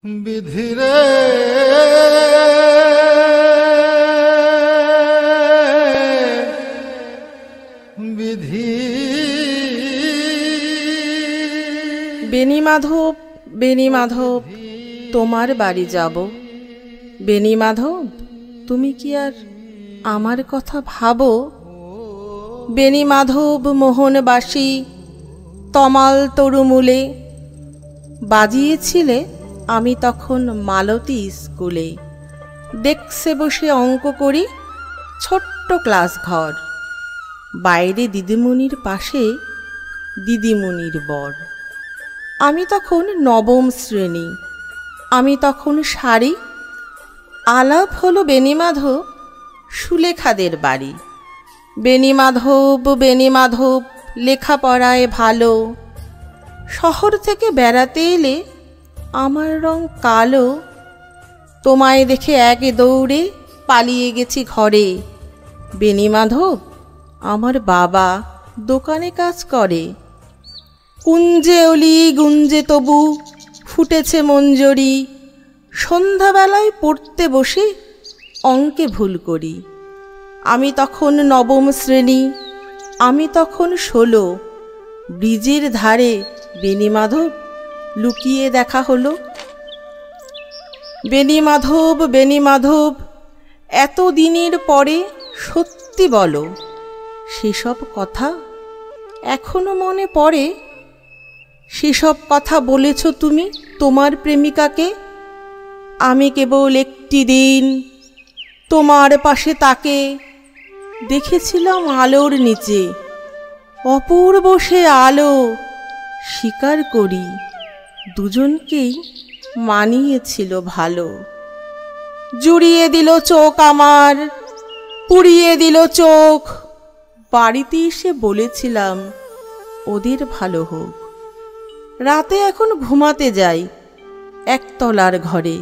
বিধিরে বিধি। বেণী মাধব, বেণী মাধব, তোমার বাড়ি যাব। বেণী মাধব, তুমি কি আর আমার কথা ভাবো? বেণী মাধব মোহনবাসী তমাল তরুমূলে বাজিয়েছিলে আমি তখন মালতী স্কুলে। ডেস্কে বসে অঙ্ক করি, ছোট্ট ক্লাস ঘর, বাইরে দিদিমণির পাশে দিদিমণির বর। আমি তখন নবম শ্রেণী, আমি তখন শাড়ি। আলাপ হলো বেণী মাধব সুলেখাদের বাড়ি। বেণী মাধব, বেণী মাধব, লেখাপড়ায় ভালো। শহর থেকে বেড়াতে এলে আমার রং কালো। তোমায় দেখে এক দৌড়ে পালিয়ে গেছি ঘরে। বেণী মাধব, আমার বাবা দোকানে কাজ করে। কুঞ্জে অলি গুঞ্জে তবু ফুটেছে মঞ্জরি। সন্ধ্যাবেলায় পড়তে বসে অঙ্কে ভুল করি। আমি তখন নবম শ্রেণী, আমি তখন 16। ব্রিজের ধারে বেণী মাধব লুকিয়ে দেখা হলো। বেণী মাধব, বেণী মাধব, এত দিনের পরে সত্যি বলো, সেসব কথা এখনো মনে পড়ে? সেসব কথা বলেছ তুমি তোমার প্রেমিকাকে। আমি কেবল একটি দিন তোমার পাশে তাকে দেখেছিলাম আলোর নিচে, অপূর্ব সে আলো। স্বীকার করি দুজনকেই মানিয়েছিল ভালো। জুড়িয়ে দিল চোখ আমার, পুড়িয়ে দিল চোখ। বাড়িতে এসে বলেছিলাম ওদের ভালো হোক। রাতে এখন ঘুমাতে যাই একতলার ঘরে।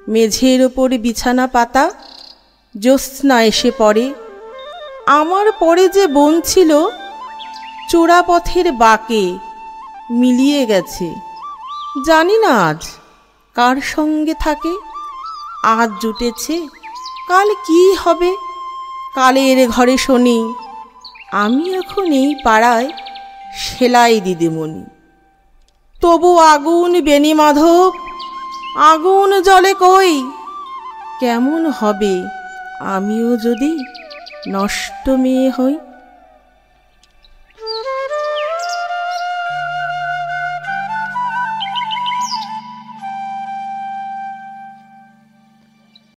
মেঝের ওপর বিছানা পাতা, জ্যোৎস্না এসে পড়ে। আমার পরে যে বোন ছিল চোরাপথের বাঁকে মিলিয়ে গেছে। জানি না আজ কার সঙ্গে থাকে। আজ জুটেছে, কাল কি হবে? কালের ঘরে শনি, আমি এখন এই পাড়ায় সেলাই দিদিমণি। তবু আগুন বেণী মাধব, আগুন জ্বলে কই? কেমন হবে আমিও যদি নষ্ট মেয়ে হই?